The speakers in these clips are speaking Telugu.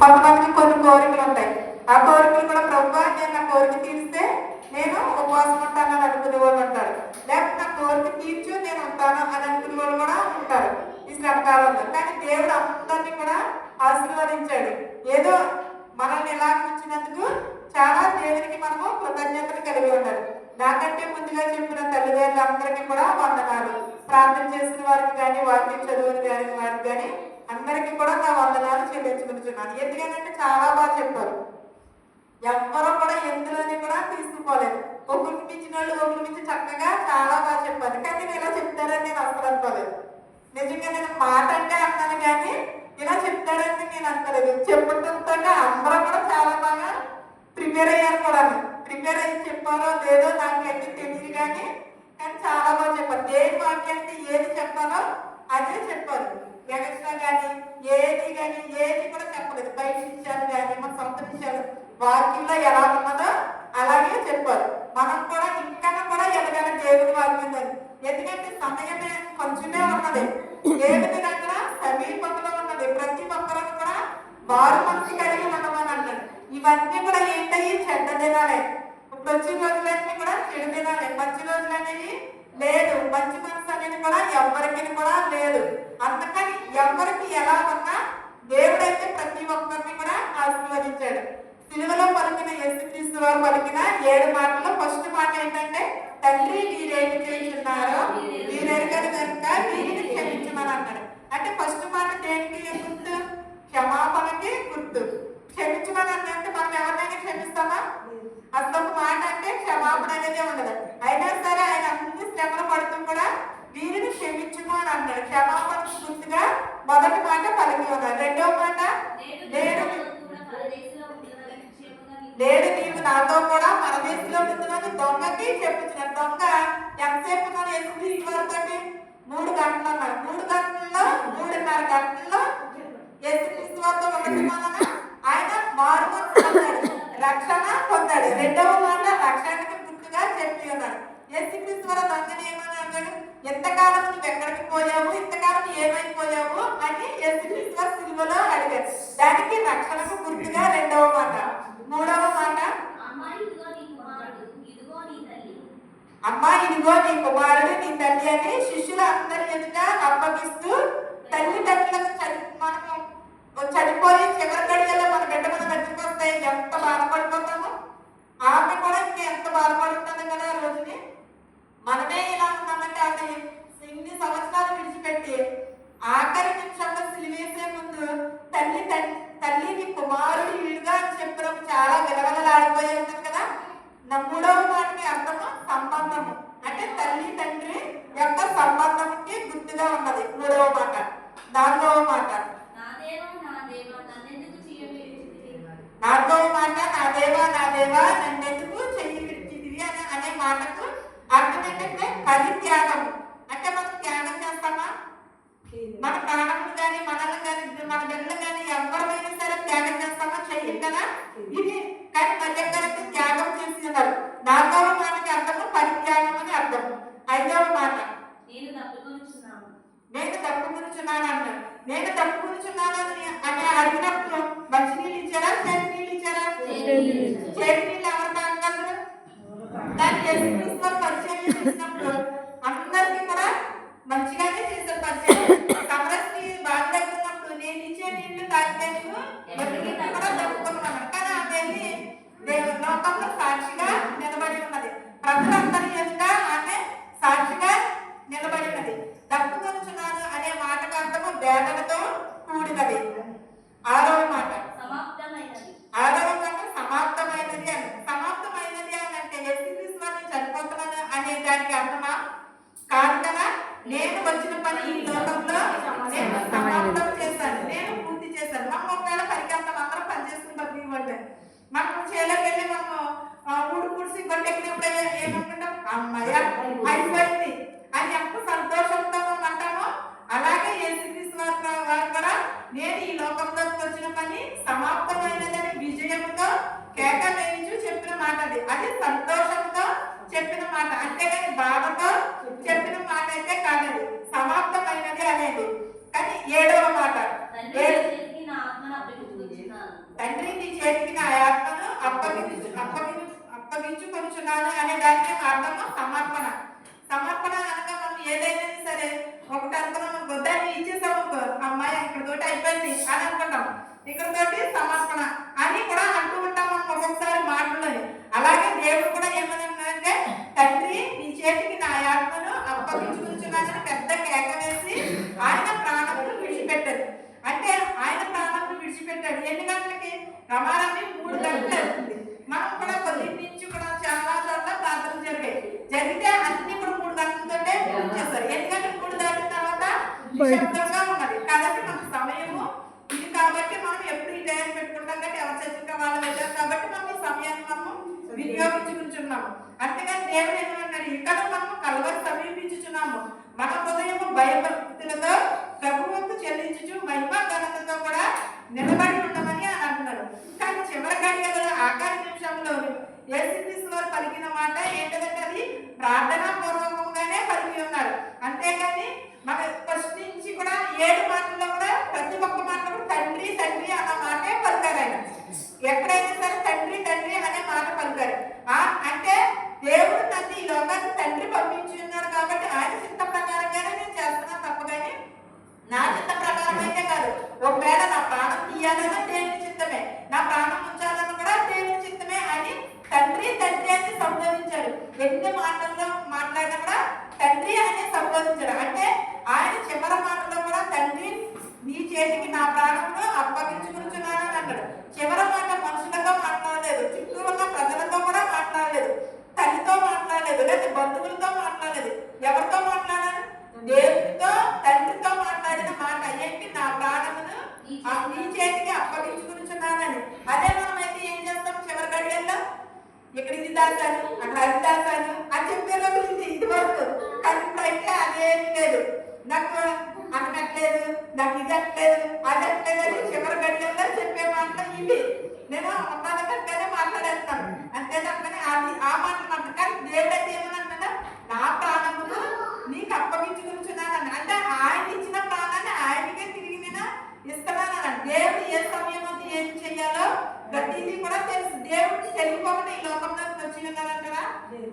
కొంతమందికి కొన్ని కోరికలు ఉంటాయి. ఆ కోరికలు కూడా ప్రభువా నేను నా కోరిక తీరిస్తే నేను ఉపవాసం ఉంటానని అనుకునే వాళ్ళు ఉంటారు. లేకపోతే నా కోరిక తీర్చు నేను ఉంటాను అని అనుకునే వాళ్ళు కూడా ఉంటారు ఈ శ్రమకాలంలో. కానీ దేవుడు అందరినీ కూడా ఆశీర్వదించాడు. ఏదో మనల్ని ఎలా ఉంచినందుకు చాలా దేవునికి మనము కృతజ్ఞతలు కలిగి ఉండాలి. నాకంటే ముందుగా చెప్పిన తల్లిదండ్రులందరికీ కూడా వందనాలు. ప్రార్థన చేసిన వారికి కానీ వాక్యం చదువుని కానీ వారికి కానీ అందరికీ కూడా నా వందనాలు చెల్లించుకుంటున్నాను. ఎందుకంటే చాలా బాగా చెప్పారు. ఎవ్వరూ కూడా ఎందులోని కూడా తీసుకుపోలేదు. ఒకరికి మించిన వాళ్ళు ఒకరి మించి చక్కగా చాలా బాగా చెప్పారు. కానీ నేను ఇలా చెప్తారని నేను అసలు అనుకోలేదు. నిజంగా నేను మాట అంటే అన్నాను కానీ ఇలా చెప్తారని నేను అనుకోలేదు. చెప్పడంతో అందరూ కూడా చాలా బాగా ప్రిపేర్ అయ్యారు కూడా. ప్రిపేర్ అయ్యి చెప్పారో లేదో నాకైతే తెలియదు కానీ చాలా బాగా చెప్పారు. దేని వాక్యానికి ఏది చెప్పాలో అదే చెప్పారు. ఎక్స్ట్రా కానీ ఏది కూడా చెప్పలేదు. బయట విషయాలు కానీ మన సొంత విషయాలు వాక్యంలో ఎలా ఉన్నదో అలాగే చెప్పారు. మనం కూడా ఇంకా కూడా ఎదగాలి దేవుని వాక్యం. ఎందుకంటే సమయమే కొంచెమే ఉన్నది. దేవుని దగ్గర సమీపంలో ఉన్నది. ప్రతి ఒక్కరూ కూడా వారు మనసు కలిగి ఉండమని అన్నాడు. ఇవన్నీ కూడా ఏంటయ్యి చెడ్డ దినాలే. ఇప్పుడు వచ్చే రోజులన్నీ కూడా చెడు దినాలే. మంచి రోజులు అనేవి లేదు. మంచి మనసు అనేది కూడా ఎవరికి కూడా లేదు. అందుకని ఎవరికి ఎలా ఉన్నా దేవుడైతే ప్రతి ఒక్కరిని కూడా ఆశీర్వదించాడు. సిలువలో పలికిన యేసుక్రీస్తు వారు పలికిన 7 మాటల్లో ఫస్ట్ మాట ఏంటంటే తండ్రి మీరేమి చేస్తున్నారో మీరెరగరు కనుక వీరిని క్షమించమని అన్నాడు. అంటే ఫస్ట్ మాట దేనికి గుర్తు? క్షమాపణకి గుర్తు. క్షమించమని అంటే మనం ఎవరినైనా క్షమిస్తామా? అసలు ఒక మాట అంటే క్షమాపణ అనేది ఉండదు. అయినా సరే ఆయన అన్ని శ్రమలు పడుతూ కూడా వీరిని క్షమించుము అని అన్నాడు. క్షమాపణ గుర్తుగా మొదటి మాట పలికి ఉన్నాడు. రెండవ మాట నేడు నీవు నాతో కూడా పరదేశంలో ఉంటుందని దొంగకి చెప్పుచున్నాడు. దొంగ ఎంతసేపు ఉన్నాడు యేసుక్రీస్తు వారితో? 3 గంటలు అన్నాడు. 3 గంటల్లో 3:30 గంటల్లో యేసుక్రీస్తు వారితో ఉండటం ఆయన మారు మనసు పొందాడు, రక్షణ పొందాడు. రెండవ మాట రక్షణకి గుర్తుగా చెప్పి ఉన్నాడు. యేసుక్రీస్తు వారు దొంగని ఏమని అన్నాడు? ఎంతకాలం నువ్వు ఎక్కడికి పోయావు, ఇంతకాలం ఏమైపోయావు అని యేసుక్రీస్తు వారు సిలువలో అడిగారు. దానికి రక్షణకు గుర్తుగా రెండవ మాట. మూడవ మాట అమ్మా ఇదిగో నీ కుమారుడు నీ తల్లి అని శిష్యులందరి ఎదుట అప్పగిస్తూ తల్లిదండ్రులకు మనము చనిపోయి చివరి గడియల్లో మన బిడ్డ మన దగ్గరికి వస్తాయి ఎంత బాధపడిపోతామో ఆమె కూడా ఇంకా ఎంత బాధపడుతుంది కదా. ఆ రోజుని మనమే ఇలా ఉన్నామంటే ఆమె ఇన్ని సంవత్సరాలు విడిచిపెట్టి ఆఖరి నిమిషంలో సిలివేసే ముందు తల్లిని కుమారుడు వీడుగా అని చెప్పడం చాలా విలవలలాడిపోయి ఉంటుంది కదా. మూడవ మాటకి అర్థము సంబంధము. అంటే తల్లి తండ్రి యొక్క సంబంధంకి గుర్తుగా ఉన్నది మూడవ మాట. నాలుగవ మాట నా దేవా నన్నెందుకు చెయ్యి విడిచితివి అనే మాటకు అర్థం ఏంటంటే పరిత్యాగము. అంటే మనం త్యాగం చేస్తామా? మన ప్రాణములు కానీ మనల్ని కానీ మన బిడ్డలు కానీ ఎవరిమైనా సరే త్యాగం చేస్తామా? చెయ్యం కదా. ఇది కానీ మధ్యకాలకు త్యాగం చేసి ఉన్నారు. 4వ మాటకి అర్థము పరిత్యాగం అని అర్థం. 5వ మాట నేను తప్పుకొనుచున్నాను అన్నాడు. నేను తప్పుకొనుచున్నాను అని అడిగినప్పుడు మంచినీళ్ళు ఇచ్చారా, చేతి నీళ్ళు ఇచ్చారా? చేతి నీళ్ళు ఎవరు తాగలరు? దాన్ని యేసుక్రీస్తు పరిచయం చేసినప్పుడు అందరికీ కూడా మంచిగానే చేశారు పరిచయం. సమరస్కి బాగా దగ్గరప్పుడు నేను ఇచ్చే నీళ్లు తాగితేను కూడా తప్పుకున్నాను. కానీ ఆ తల్లి లోకంలో సాక్షిగా నిలబడి ఉన్నది. ప్రజలందరి ఎదుట ఆమె సాక్షిగా నిలబడి ఉన్నది. తప్పుకొనుచున్నాను అనే మాటకు అర్థము వేదనతో కూడినది. 6వ మాట సమాప్తమైనది అని. సమాప్తమైనది అని అంటే యేసుక్రీస్తు వారిని చనిపోతున్నాను అనే దానికి అర్థమా? కాదు కదా. నేను వచ్చిన పని ఈ లోకంలో నేను సమాప్తం చేశాను, నేను పూర్తి చేశాను. మనం ఒకవేళ పరికంతం అందరం పనిచేసుకుని బతికివ్వండి. మనం చేలోకి వెళ్ళి మనం ఊడు కూడిసి గొట్టెక్కినప్పుడు ఏమనుకుంటాం? అమ్మాయ అయిపోయింది అని ఎంత సంతోషంతో అంటామో అలాగే యేసుక్రీస్తు వారు కూడా నేను ఈ లోకంలోకి వచ్చిన పని సమాప్తమైనదని విజయంతో కేక వేయించు చెప్పిన మాట. అది సంతోషంతో చెప్పిన మాట, అంతేగాని బాధతో చెప్పిన మాట అయితే కాదు. సమాప్తమైనది అనేది. కానీ 7వ మాట తండ్రి నీ చేతికి నా ఆత్మను అప్పగించుకొనుచున్నాను అనే దానికి అర్థము సమర్పణ. సమర్పణ అనగా మనం ఏదైనా సరే ఒకటి అనుకున్నాం గొడ్డాన్ని ఇచ్చేసాము, అమ్మాయి ఇక్కడతోటి అయిపోయింది అని అనుకుంటాం, ఇక్కడతోటి సమర్పణ అని కూడా అంటూ ఉంటాం మనం ఒక్కొక్కసారి మాటల్లోని. అలాగే దేవుడు కూడా ఏమన్నాడంటే తండ్రి నీ చేతికి నా ఆత్మను అప్పగించుకుంటున్నానని పెద్ద కేక వేసి ఆయన ప్రాణమును విడిచిపెట్టాడు. అంటే ఆయన ప్రాణమును విడిచిపెట్టాడు. ఎన్ని గంటలకి? రమారమి 3 గంటలు అవుతుంది. మనం కూడా కొద్దింటి నుంచి కూడా చాలా చోట్ల ప్రార్థన జరిగితే అన్ని కూడా 3 గంటలతోటే చేస్తారు. ఎన్ని గంటలు 3 దాటిన తర్వాత నిశ్శబ్దంగా ఉన్నది కాబట్టి మనకు సమయము ఇది. కాబట్టి మనం ఎప్పుడు ఈ టైం పెట్టుకుంటాం కాబట్టి ఎవరు చచ్చిపోయిన వాళ్ళు వెళ్ళారు కాబట్టి మనం ఈ సమయాన్ని మనము వినియోగించుకుంటున్నాము. అంతేగాని దేవుడు ఏమన్నాడు, ఇక్కడ మనం కలవరి సమీపించుచున్నాము, మన హృదయము భయభక్తులతో ప్రభువుకు చెల్లించుచు మహిమ ఘనతతో కూడా నిలబడి ఉండమని అని అంటున్నాడు. కానీ చివరి గడియల ఆఖరి నిమిషంలో యేసుక్రీస్తు పలికిన మాట ఏంటంటే అది ప్రార్థనా పూర్వకంగానే పలికి ఉన్నాడు. అంతేగాని మన ఫస్ట్ నుంచి కూడా 7 మాటల్లో కూడా ప్రతి ఒక్క మాటలో తండ్రి తండ్రి అన్న మాటే పలికారు. ఆయన ఎక్కడైనా సరే తండ్రి తండ్రి అనే మాట పలికారు. అంటే దేవుడు నన్ను ఈ లోకానికి తండ్రి పంపించి ఉన్నాడు కాబట్టి ఆయన చిత్త ప్రకారంగానే నేను చేస్తున్నా తప్ప కానీ నా చిత్త ప్రకారం అయితే కాదు. ఒకవేళ నా ప్రాణం తీయాలన్నా దేవుని చిత్తమే, నా ప్రాణం ఉంచాలన్నా కూడా దేవుని చిత్తమే అని తండ్రి తండ్రి అని సంబోధించాడు. ఎన్ని మాటల్లో మాట్లాడినా కూడా తండ్రి అని సంబోధించాడు. అంటే ఆయన చివరి మాటలో కూడా తండ్రి నీ చేతికి నా ప్రాణమును అప్పగించుకుంటున్నానని అన్నాడు. చివరి మాట మనుషులతో మాట్లాడలేదు, చుట్టూ ఉన్న ప్రజలతో కూడా మాట్లాడలేదు, తల్లితో మాట్లాడలేదు, లేదా బంధువులతో మాట్లాడలేదు. ఎవరితో మాట్లాడాలి? దేవుడితో తండ్రితో మాట్లాడిన మాట ఏంటి? నా ప్రాణమును నీ చేతికి అప్పగించుకుంటున్నానని. అదే మనమైతే ఏం చేస్తాం? చివరి గడియల్లో ఇక్కడ ఇది దాచాను, అక్కడ అది దాచాను అని చెప్పే రోజు ఇది వరకు. కానీ ఇప్పుడైతే అదేమి లేదు, నాకు అనట్లేదు, నాకు ఇది అట్లేదు అది అట్లేదు అని చివరి గడియల్లో చెప్పే మాటలు ఇవి. నేను అమ్మాయి కంటేనే మాట్లాడేస్తాను అంతే తప్పని అది ఆ మాటలు మాట. కానీ దేవుడు అయితే ఏమన్నా నా ప్రాణమును నీకు అప్పగించుకుంటున్నాను. అంటే ఆయన ఇచ్చిన ప్రాణాన్ని ఆయనకే తిరిగి నేను ఇస్తున్నాను. దేవుడు ఏ సమయం అంతా ఏం చెయ్యాలో ప్రతిదీ కూడా తెలుసు. దేవుడికి తెలియకుండా ఈ లోకంలోకి వచ్చి ఉన్నారంటారా?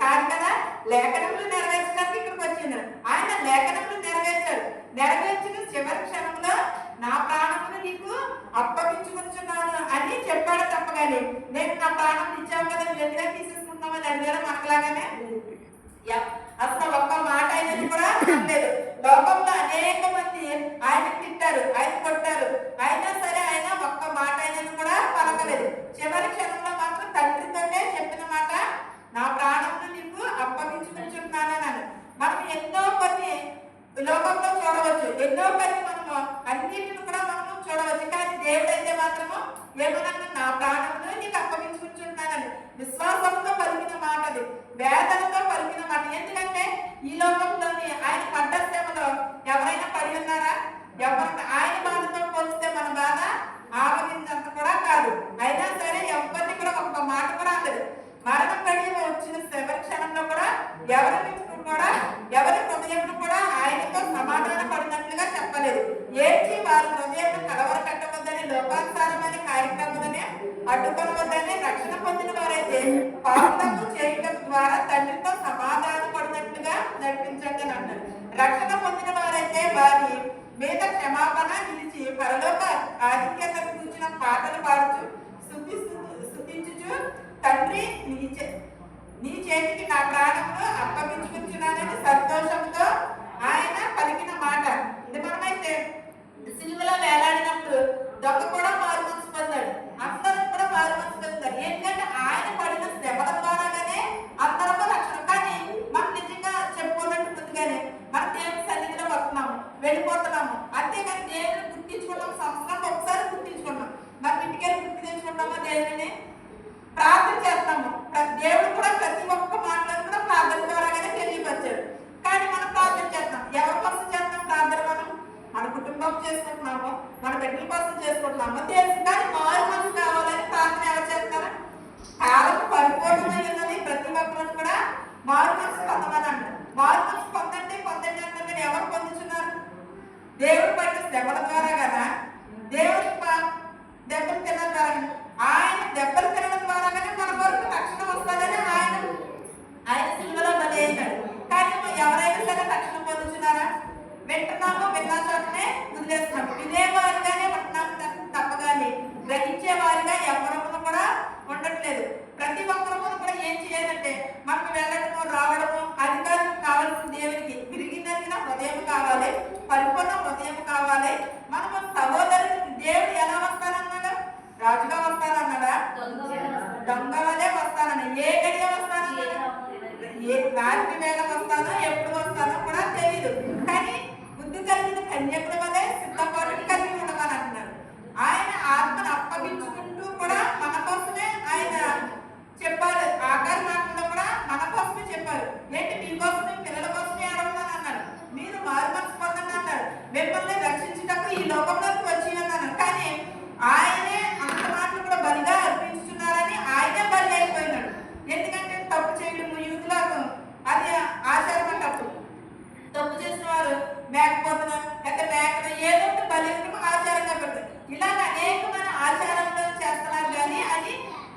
కాదు కదా. లేఖనములు నెరవేర్చడానికి ఇక్కడికి వచ్చింది ఆయన. లేఖనములు నెరవేర్చిన చివరి క్షణంలో నా ప్రాణమును నీకు అప్పగించుకుంటున్నాను అని చెప్పాడు తప్ప కానీ నేను నా ప్రాణం ఇచ్చావు కదా ఎదుగా తీసేసుకుంటామని అడిగారు మనకులాగానే. అసలు ఒక్క మాట అయినది కూడా లేదు. లోకంలో అనేక మంది ఆయన తిట్టారు, ఆయన కొట్టారు, అయినా సరే ఆయన ఒక్క మాట అయినది కూడా పలకలేదు. చివరి క్షణంలో మాత్రం తండ్రితోనే చెప్పిన మాట నా ప్రాణమును నీకు అప్పగించుకుంటున్నానని. మనం ఎన్నో కొన్ని లోకంలో చూడవచ్చు, ఎన్నో కొన్ని మనము అన్నింటిని కూడా మనము చూడవచ్చు. కానీ దేవుడు అయితే మాత్రము ఏమన్నా నా ప్రాణమును నీకు అప్పగించుకుంటున్నానని విశ్వాసంతో పలికిన మాట, అది వేదనతో పలికిన మాట. ఎందుకంటే ఈ లోకంలోని ఆయన పడ్డ శ్రమలో ఎవరైనా పడి ఉన్నారా? ఎవరి ఆయన బాధతో పోలిస్తే మన బాధ ఆవగిందంత కూడా కాదు. అయినా సరే ఎవరిని కూడా ఒక్క మాట కూడా అందదు. మరణం గడియ వచ్చిన చివరి క్షణంలో కూడా ఎవరి హృదయం కూడా ఆయనతో సమాధాన పడినట్లుగా చెప్పలేదు. ఏంటి వారి హృదయం కలవర కట్టవద్దని లోకానుసారమైన కార్యక్రమాలనే అడ్డుకొనవద్దని రక్షణ పొందిన వారైతే పాపము చేయడం ద్వారా తండ్రితో సమాధాన పడినట్లుగా నడిపించండి అని అన్నారు. రక్షణ పొందిన వారైతే వారి మీద క్షమాపణ నిలిచి పరలోక ఆధిక్యతను కూర్చున్న పాటలు పాడుతూ స్తుతించుచు తండ్రి నీ చేతికి నా ప్రాణమును అప్పగించుకుంటున్నానని సంతోషంతో ఆయన పలికిన మాట. ఇది మనమైతే సిలువలో వేలాడినప్పుడు దొంగ కూడా మారు మనసు పొందాడు, అందరూ కూడా మారు మనసు పొందారు. ఏంటంటే ఆయన పడిన శ్రమల ద్వారాగానే అందరూ రక్షణ. కానీ మనం నిజంగా చెప్పుకున్నట్టు ముందుగానే మనం దేవుని సన్నిధిలో వస్తున్నాము, వెళ్ళిపోతున్నాము. అంతేగాని దేవుని గుర్తించుకున్నాం, సంవత్సరానికి ఒకసారి గుర్తించుకున్నాం. మనం ఇంటికెళ్ళి గుర్తు తెచ్చుకుంటామా? దేవుని ప్రార్థన చేస్తాము. దేవుడు కూడా ప్రతి ఒక్క మాటలను కూడా ప్రార్థన ద్వారాగానే తెలియపరిచాడు. కానీ మనం ప్రార్థన చేస్తాం. ఎవరి కోసం చేస్తాం ప్రార్థన? మనం మన కుటుంబం చేసుకుంటున్నాము, మన బిడ్డల కోసం చేసుకుంటున్నాము తెలుసు. కానీ మారు మనసు కావాలని ప్రార్థన ఎవరు చేస్తారా? కాలం పరిపూర్ణమై ఉన్నది. ప్రతి ఒక్కరు కూడా మారు మనసు పొందమని అంటారు. మారు మనసు పొందండి అంటారు. ఎవరు పొందుతున్నారు? దేవుడు పడిన శ్రమల ద్వారా కదా. దేవుడు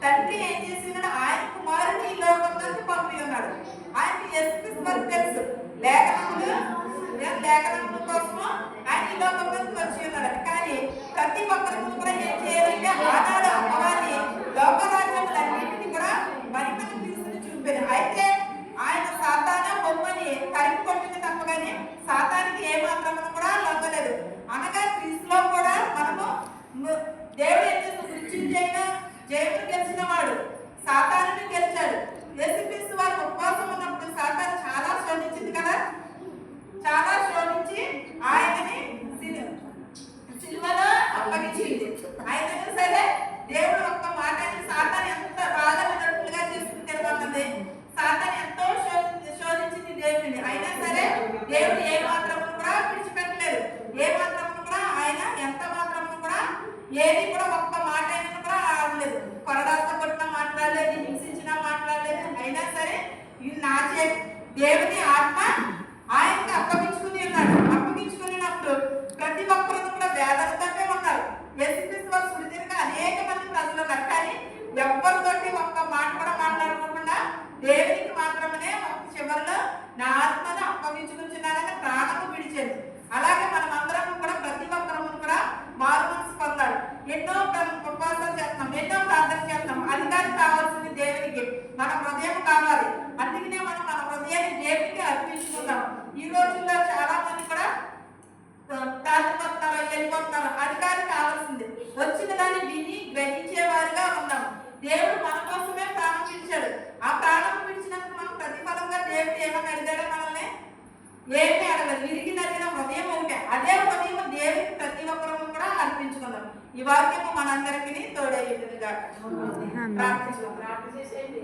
తండ్రి ఏం చేసిందంటే ఆయన కుమారుని ఈ లోకంలోకి పంపి ఉన్నాడు. ఆయనకి యేసుక్రీస్తు వారికి తెలుసు లేఖనముల కోసం ఆయన ఈ లోకంలోకి వచ్చి ఉన్నాడు. కానీ ప్రతి ఒక్కరు కూడా ఏం చేయాలంటే ఆనాడు అమ్మవారిని లోకరాజ్యములన్నింటినీ కూడా మరిమని తీసుకుని చూపారు. అయితే ఆయన సాతాను బొమ్మని కలిపి కొట్టింది తప్ప కానీ సాతానికి ఏ మాత్రము కూడా లొంగలేదు. అనగా క్రీస్తులో కూడా మనము దేవుడు ఏం చేసిన మృత్యుంజయుడు జయమును గెలిచిన వాడు సాతానుని గెలిచాడు. యేసుక్రీస్తు వారు ఉపవాసం ఉన్నప్పుడు సాతాను చాలా శోధించింది కదా, చాలా శోధించి ఆయనని సిలువలో అప్పగించింది. అయినా సరే దేవుడు ఒక్క మాటని సాతాను ఎంత బాధపడినట్లుగా చేసుకుని తిరగబడింది. సాతాను ఎంతో శోధించింది దేవుడిని. అయినా సరే దేవుడు ఏ మాత్రము కూడా విడిచిపెట్టలేదు. ఏ మాత్రము కూడా ఆయన ఎంత మాత్రము కూడా ఏది కూడా ఒక్క మాట అయినా కూడా ఆడలేదు. కొరడాలతో కొట్టినా మాట్లాడలేదు, హింసించినా మాట్లాడలేదు. అయినా సరే నా దేవుని ఆత్మ ఆయనకి అప్పగించుకుని ఉన్నాడు. అప్పగించుకున్నప్పుడు ప్రతి ఒక్కరు కూడా వేదనతోనే ఉన్నారు. యేసుక్రీస్తు వారు సుడిదిరిగా అనేక మంది ప్రజలు ఉన్నారు. కానీ ఎవరితోటి ఒక్క మాట కూడా మాట్లాడుకోకుండా దేవునికి మాత్రమే చివరిలో నా ఆత్మను అప్పగించుకుంటున్నారని ప్రాణము విడిచేది. అలాగే మనం అందరం కూడా ప్రతి ఒక్కరము కూడా మారు మనసు పొందాలి. ఎన్నో ఉపవాసాలు చేస్తున్నాం, ఎన్నో ప్రార్థన చేస్తున్నాం. అధికారం కావాల్సింది దేవునికి, మన హృదయం కావాలి. అందుకనే మనం మన హృదయాన్ని దేవునికి అర్పించుకుందాం. ఈ రోజుల్లో చాలా మంది కూడా తాతపడతారు, వెళ్ళిపోతున్నారు. అధికారం కావాల్సింది వచ్చిన దాన్ని విని గ్రహించేవారుగా ఉన్నాం. దేవుడు మన కోసమే ప్రాణం పిలిచాడు. ఆ ప్రాణం పిలిచినందుకు మనం ప్రతిఫలంగా దేవుడు ఏమని అడిగాడో మనల్ని ఏమీ అడగదు. విరిగి నరిగిన హృదయం ఒకటే. అదే హృదయం దేవుడికి ప్రతి ఒక్కరూ కూడా అర్పించుకుందాం. ఈ వాక్యము మనందరికీ తోడయ్యేదిగా ప్రార్థించుకుందాం. ప్రార్థన చేసేయండి.